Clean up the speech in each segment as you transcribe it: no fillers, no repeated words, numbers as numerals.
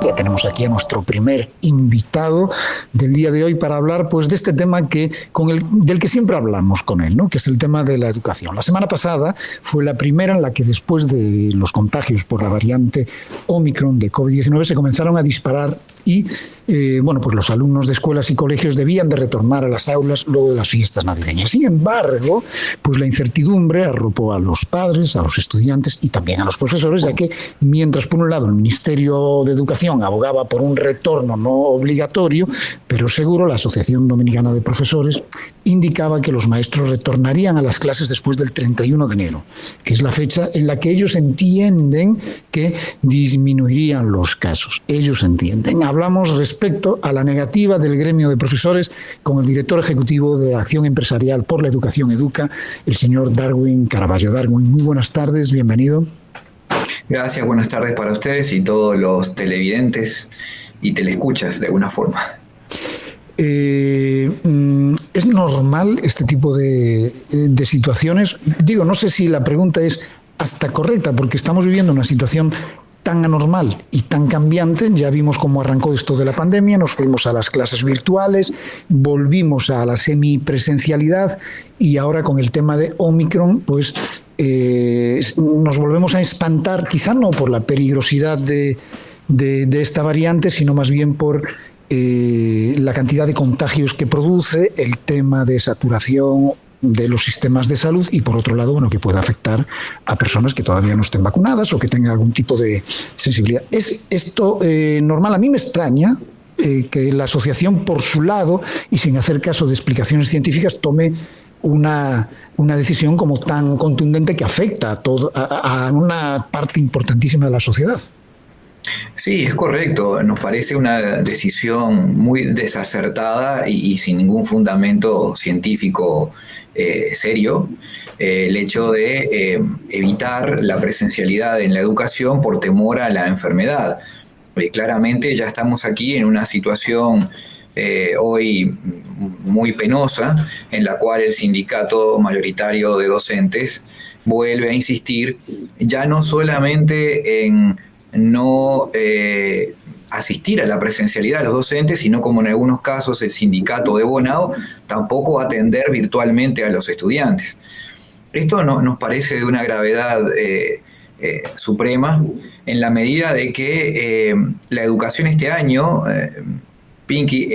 Ya tenemos aquí a nuestro primer invitado del día de hoy para hablar pues, de este tema del que siempre hablamos con él, ¿no? Que es el tema de la educación. La semana pasada fue la primera en la que después de los contagios por la variante Omicron de COVID-19 se comenzaron a disparar y pues los alumnos de escuelas y colegios debían de retornar a las aulas luego de las fiestas navideñas. Sin embargo, pues la incertidumbre arropó a los padres, a los estudiantes y también a los profesores, ya que mientras por un lado el Ministerio de Educación abogaba por un retorno no obligatorio, pero seguro, la Asociación Dominicana de Profesores indicaba que los maestros retornarían a las clases después del 31 de enero, que es la fecha en la que ellos entienden que disminuirían los casos. Ellos entienden. Hablamos respecto a la negativa del gremio de profesores con el director ejecutivo de Acción Empresarial por la Educación Educa, el señor Darwin Caraballo. Darwin, muy buenas tardes, bienvenido. Gracias, buenas tardes para ustedes y todos los televidentes y teleescuchas de alguna forma. ¿Es normal este tipo de situaciones? Digo, no sé si la pregunta es hasta correcta, porque estamos viviendo una situación tan anormal y tan cambiante. Ya vimos cómo arrancó esto de la pandemia, nos fuimos a las clases virtuales, volvimos a la semipresencialidad y ahora con el tema de Omicron, pues nos volvemos a espantar, quizá no por la peligrosidad de esta variante, sino más bien por la cantidad de contagios que produce, el tema de saturación de los sistemas de salud y, por otro lado, que pueda afectar a personas que todavía no estén vacunadas o que tengan algún tipo de sensibilidad. ¿Es esto normal? A mí me extraña que la asociación, por su lado, y sin hacer caso de explicaciones científicas, tome una decisión como tan contundente que afecta a una parte importantísima de la sociedad. Sí, es correcto. Nos parece una decisión muy desacertada y sin ningún fundamento científico serio. El hecho de evitar la presencialidad en la educación por temor a la enfermedad. Claramente ya estamos aquí en una situación hoy muy penosa, en la cual el sindicato mayoritario de docentes vuelve a insistir ya no solamente en no asistir a la presencialidad de los docentes, sino como en algunos casos el sindicato de Bonao tampoco atender virtualmente a los estudiantes. Esto nos parece de una gravedad suprema en la medida de que la educación este año, Pinky,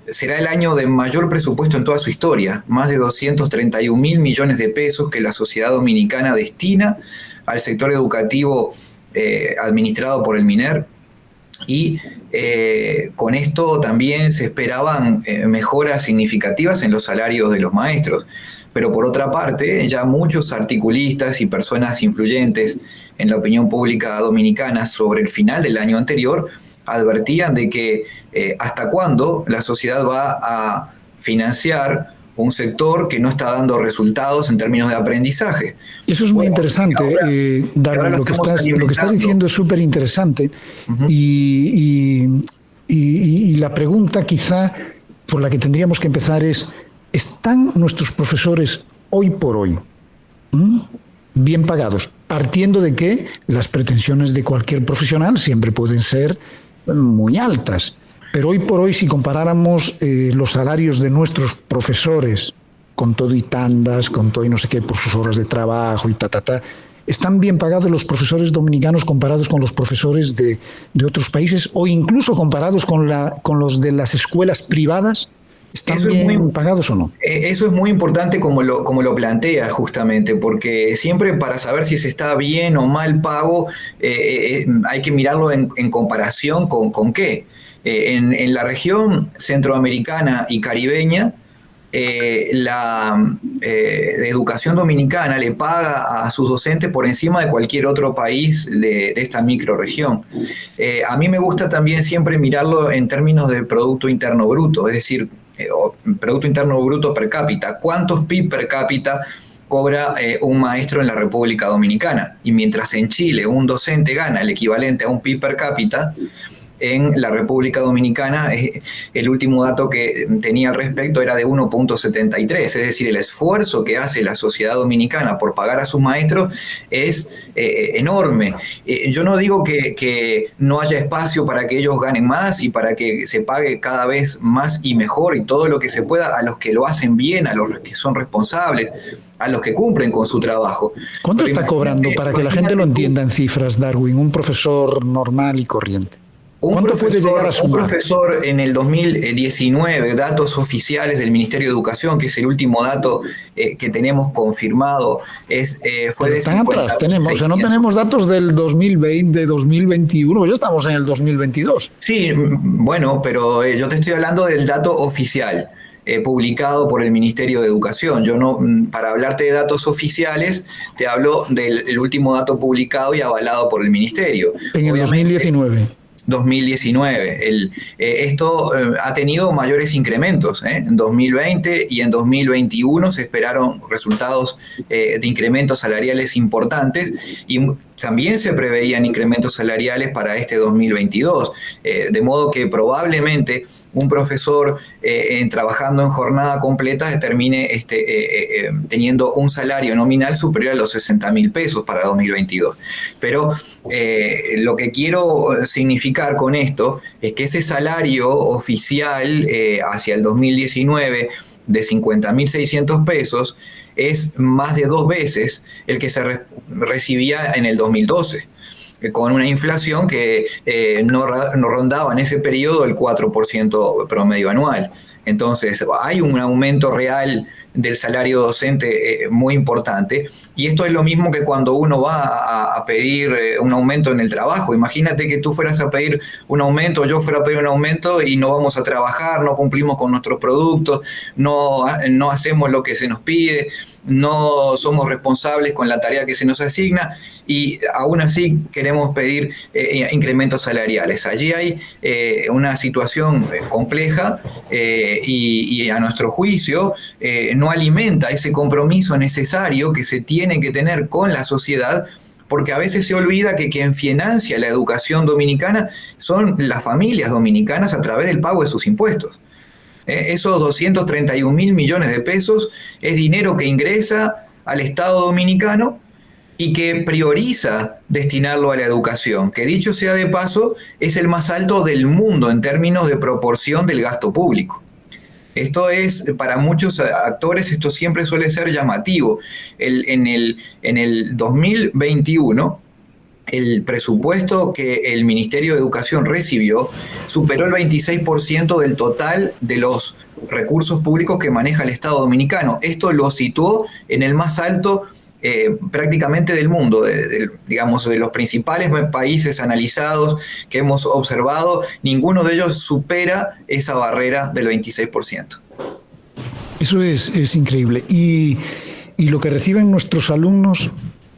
será el año de mayor presupuesto en toda su historia, más de 231 mil millones de pesos que la sociedad dominicana destina al sector educativo administrado por el MINER, y con esto también se esperaban mejoras significativas en los salarios de los maestros. Pero por otra parte, ya muchos articulistas y personas influyentes en la opinión pública dominicana sobre el final del año anterior advertían de que hasta cuándo la sociedad va a financiar un sector que no está dando resultados en términos de aprendizaje. Eso es muy interesante, Darwin. Lo que estás diciendo es súper interesante. Uh-huh. Y la pregunta quizá por la que tendríamos que empezar es: ¿están nuestros profesores hoy por hoy bien pagados? Partiendo de que las pretensiones de cualquier profesional siempre pueden ser muy altas. Pero hoy por hoy, si comparáramos los salarios de nuestros profesores, con todo y tandas, con todo y no sé qué, por sus horas de trabajo y ¿están bien pagados los profesores dominicanos comparados con los profesores de otros países o incluso comparados con los de las escuelas privadas? ¿Están bien pagados o no? Eso es muy importante como lo plantea justamente, porque siempre para saber si se está bien o mal pago hay que mirarlo en comparación con qué. En la región centroamericana y caribeña, la educación dominicana le paga a sus docentes por encima de cualquier otro país de esta microrregión. A mí me gusta también siempre mirarlo en términos de Producto Interno Bruto, es decir, Producto Interno Bruto per cápita. ¿Cuántos PIB per cápita cobra un maestro en la República Dominicana? Y mientras en Chile un docente gana el equivalente a un PIB per cápita, en la República Dominicana, el último dato que tenía al respecto era de 1.73, es decir, el esfuerzo que hace la sociedad dominicana por pagar a sus maestros es enorme. Yo no digo que no haya espacio para que ellos ganen más y para que se pague cada vez más y mejor y todo lo que se pueda a los que lo hacen bien, a los que son responsables, a los que cumplen con su trabajo. ¿Cuánto está cobrando, para que la gente lo entienda en cifras, Darwin, un profesor normal y corriente? ¿Cuánto puede llegar a sumar? Un profesor en el 2019, datos oficiales del Ministerio de Educación, que es el último dato que tenemos confirmado, fue de están atrás, tenemos, o sea, no tenemos datos del 2020, 2021, ya estamos en el 2022. Sí, bueno, pero yo te estoy hablando del dato oficial. Publicado por el Ministerio de Educación. Yo no, para hablarte de datos oficiales, te hablo del último dato publicado y avalado por el Ministerio. En el 2019. 2019. Esto ha tenido mayores incrementos. En 2020 y en 2021 se esperaron resultados de incrementos salariales importantes y también se preveían incrementos salariales para este 2022, de modo que probablemente un profesor trabajando en jornada completa termine teniendo un salario nominal superior a los 60.000 pesos para 2022. Pero lo que quiero significar con esto es que ese salario oficial hacia el 2019 de 50.600 pesos es más de 2 veces el que se recibía en el 2012, con una inflación que no rondaba en ese periodo el 4% promedio anual. Entonces hay un aumento real del salario docente muy importante, y esto es lo mismo que cuando uno va a pedir un aumento en el trabajo. Imagínate que tú fueras a pedir un aumento, yo fuera a pedir un aumento y no vamos a trabajar, no cumplimos con nuestros productos, no hacemos lo que se nos pide, no somos responsables con la tarea que se nos asigna y aún así queremos pedir incrementos salariales. Allí hay una situación compleja y a nuestro juicio no alimenta ese compromiso necesario que se tiene que tener con la sociedad, porque a veces se olvida que quien financia la educación dominicana son las familias dominicanas a través del pago de sus impuestos. Esos 231.000 millones de pesos es dinero que ingresa al Estado dominicano y que prioriza destinarlo a la educación, que dicho sea de paso, es el más alto del mundo en términos de proporción del gasto público. Esto es, para muchos actores, esto siempre suele ser llamativo. En el 2021, el presupuesto que el Ministerio de Educación recibió superó el 26% del total de los recursos públicos que maneja el Estado dominicano. Esto lo situó en el más alto prácticamente del mundo, digamos, de los principales países analizados que hemos observado, ninguno de ellos supera esa barrera del 26%. Eso es increíble. Y lo que reciben nuestros alumnos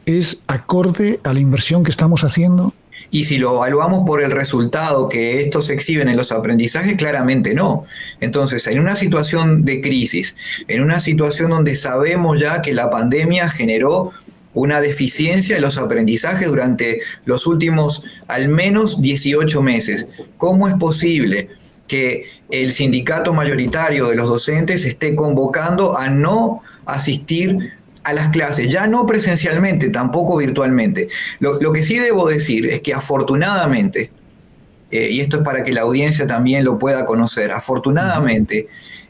es acorde a la inversión que estamos haciendo. Y si lo evaluamos por el resultado que estos exhiben en los aprendizajes, claramente no. Entonces, en una situación de crisis, en una situación donde sabemos ya que la pandemia generó una deficiencia en los aprendizajes durante los últimos al menos 18 meses, ¿cómo es posible que el sindicato mayoritario de los docentes esté convocando a no asistir a las clases, ya no presencialmente, tampoco virtualmente? Lo que sí debo decir es que afortunadamente, y esto es para que la audiencia también lo pueda conocer, afortunadamente,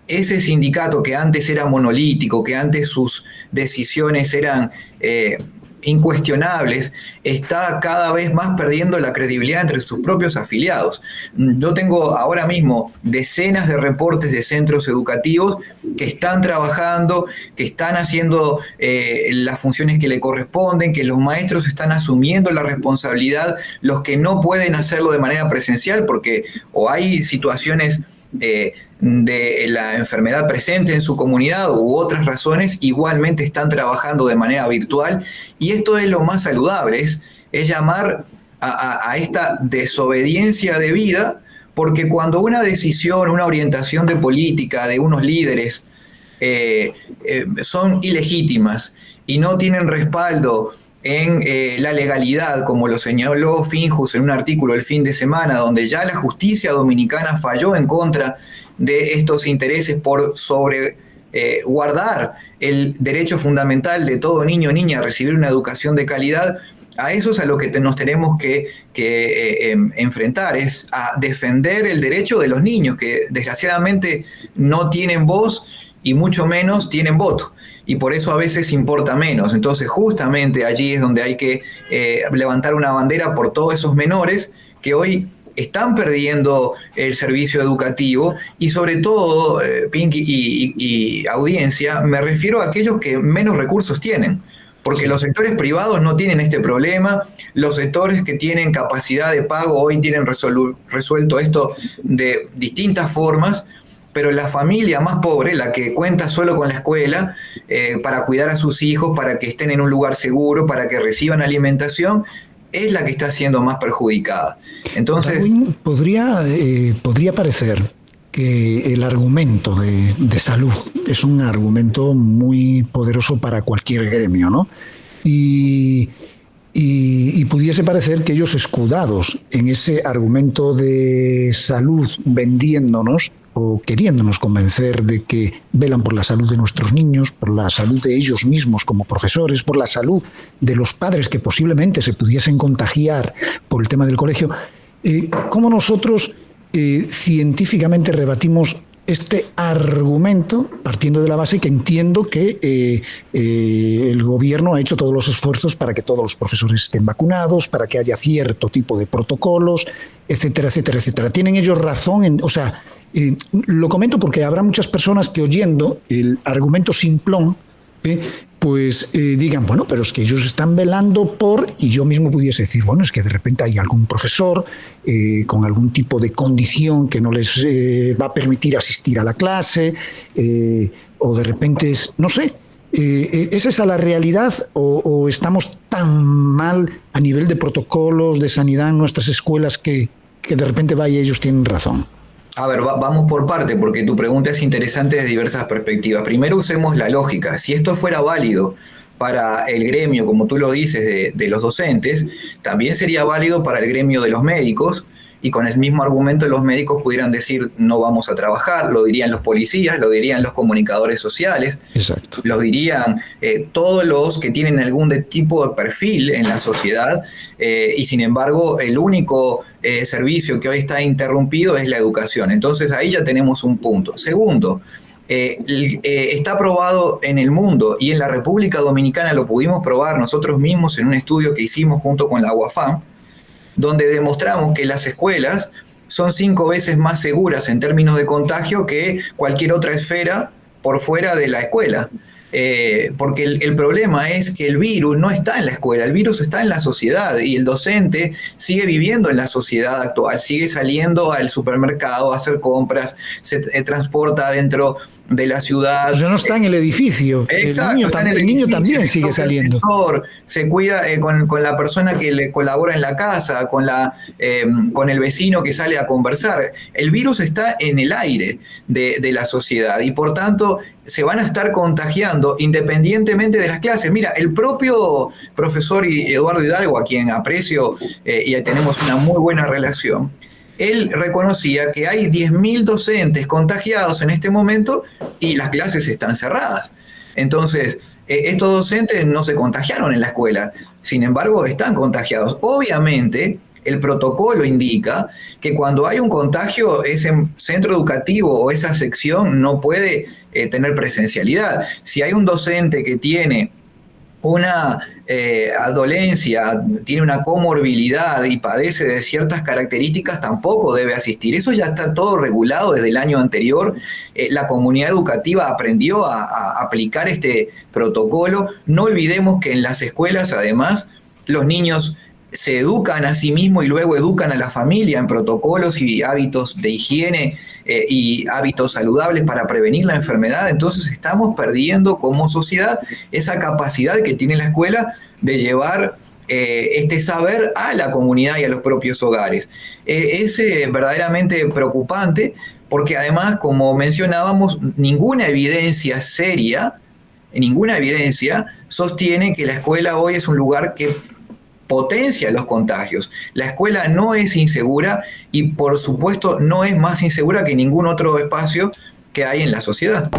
ese sindicato que antes era monolítico, que antes sus decisiones eran incuestionables, está cada vez más perdiendo la credibilidad entre sus propios afiliados. Yo tengo ahora mismo decenas de reportes de centros educativos que están trabajando, que están haciendo las funciones que le corresponden, que los maestros están asumiendo la responsabilidad, los que no pueden hacerlo de manera presencial porque o hay situaciones de la enfermedad presente en su comunidad u otras razones, igualmente están trabajando de manera virtual, y esto es lo más saludable, es llamar a esta desobediencia de vida, porque cuando una decisión, una orientación de política de unos líderes son ilegítimas y no tienen respaldo en la legalidad, como lo señaló Finjus en un artículo el fin de semana, donde ya la justicia dominicana falló en contra de estos intereses por guardar el derecho fundamental de todo niño o niña a recibir una educación de calidad. A eso es a lo que nos tenemos que enfrentar, es a defender el derecho de los niños, que desgraciadamente no tienen voz y mucho menos tienen voto. Y por eso a veces importa menos. Entonces justamente allí es donde hay que levantar una bandera por todos esos menores que hoy están perdiendo el servicio educativo y sobre todo, Pinky y audiencia, me refiero a aquellos que menos recursos tienen. Porque los sectores privados no tienen este problema, los sectores que tienen capacidad de pago hoy tienen resuelto esto de distintas formas, pero la familia más pobre, la que cuenta solo con la escuela para cuidar a sus hijos, para que estén en un lugar seguro, para que reciban alimentación, es la que está siendo más perjudicada. Entonces, podría parecer que el argumento de salud es un argumento muy poderoso para cualquier gremio, ¿no? Y pudiese parecer que ellos, escudados en ese argumento de salud, vendiéndonos o queriéndonos convencer de que velan por la salud de nuestros niños, por la salud de ellos mismos como profesores, por la salud de los padres que posiblemente se pudiesen contagiar por el tema del colegio, ¿cómo nosotros científicamente rebatimos este argumento partiendo de la base que entiendo que el gobierno ha hecho todos los esfuerzos para que todos los profesores estén vacunados, para que haya cierto tipo de protocolos, etcétera, etcétera, etcétera? ¿Tienen ellos razón? Lo comento porque habrá muchas personas que, oyendo el argumento simplón, digan, bueno, pero es que ellos están velando por, y yo mismo pudiese decir, bueno, es que de repente hay algún profesor con algún tipo de condición que no les va a permitir asistir a la clase, o de repente es, no sé, ¿es esa la realidad o estamos tan mal a nivel de protocolos de sanidad en nuestras escuelas que de repente ellos tienen razón? A ver, vamos por parte, porque tu pregunta es interesante desde diversas perspectivas. Primero usemos la lógica. Si esto fuera válido para el gremio, como tú lo dices, de los docentes, también sería válido para el gremio de los médicos, y con el mismo argumento los médicos pudieran decir no vamos a trabajar, lo dirían los policías, lo dirían los comunicadores sociales. Exacto. Lo dirían todos los que tienen algún tipo de perfil en la sociedad, y sin embargo el único servicio que hoy está interrumpido es la educación. Entonces ahí ya tenemos un punto. Segundo, está probado en el mundo y en la República Dominicana lo pudimos probar nosotros mismos en un estudio que hicimos junto con la UAFAM, donde demostramos que las escuelas son 5 veces más seguras en términos de contagio que cualquier otra esfera por fuera de la escuela. Porque el problema es que el virus no está en la escuela, el virus está en la sociedad y el docente sigue viviendo en la sociedad actual, sigue saliendo al supermercado a hacer compras, se transporta dentro de la ciudad. O sea, no está en el edificio. Exacto, el niño también sigue saliendo. Se cuida con la persona que le colabora en la casa, con el vecino que sale a conversar. El virus está en el aire de la sociedad y por tanto se van a estar contagiando independientemente de las clases. Mira, el propio profesor Eduardo Hidalgo, a quien aprecio y tenemos una muy buena relación, él reconocía que hay 10.000 docentes contagiados en este momento y las clases están cerradas. Entonces, estos docentes no se contagiaron en la escuela, sin embargo, están contagiados. Obviamente, el protocolo indica que cuando hay un contagio, ese centro educativo o esa sección no puede tener presencialidad. Si hay un docente que tiene una dolencia, tiene una comorbilidad y padece de ciertas características, tampoco debe asistir. Eso ya está todo regulado desde el año anterior. La comunidad educativa aprendió a aplicar este protocolo. No olvidemos que en las escuelas, además, los niños se educan a sí mismos y luego educan a la familia en protocolos y hábitos de higiene y hábitos saludables para prevenir la enfermedad. Entonces estamos perdiendo como sociedad esa capacidad que tiene la escuela de llevar este saber a la comunidad y a los propios hogares. Es verdaderamente preocupante porque además, como mencionábamos, ninguna evidencia seria, ninguna evidencia sostiene que la escuela hoy es un lugar que potencia los contagios. La escuela no es insegura y por supuesto no es más insegura que ningún otro espacio que hay en la sociedad.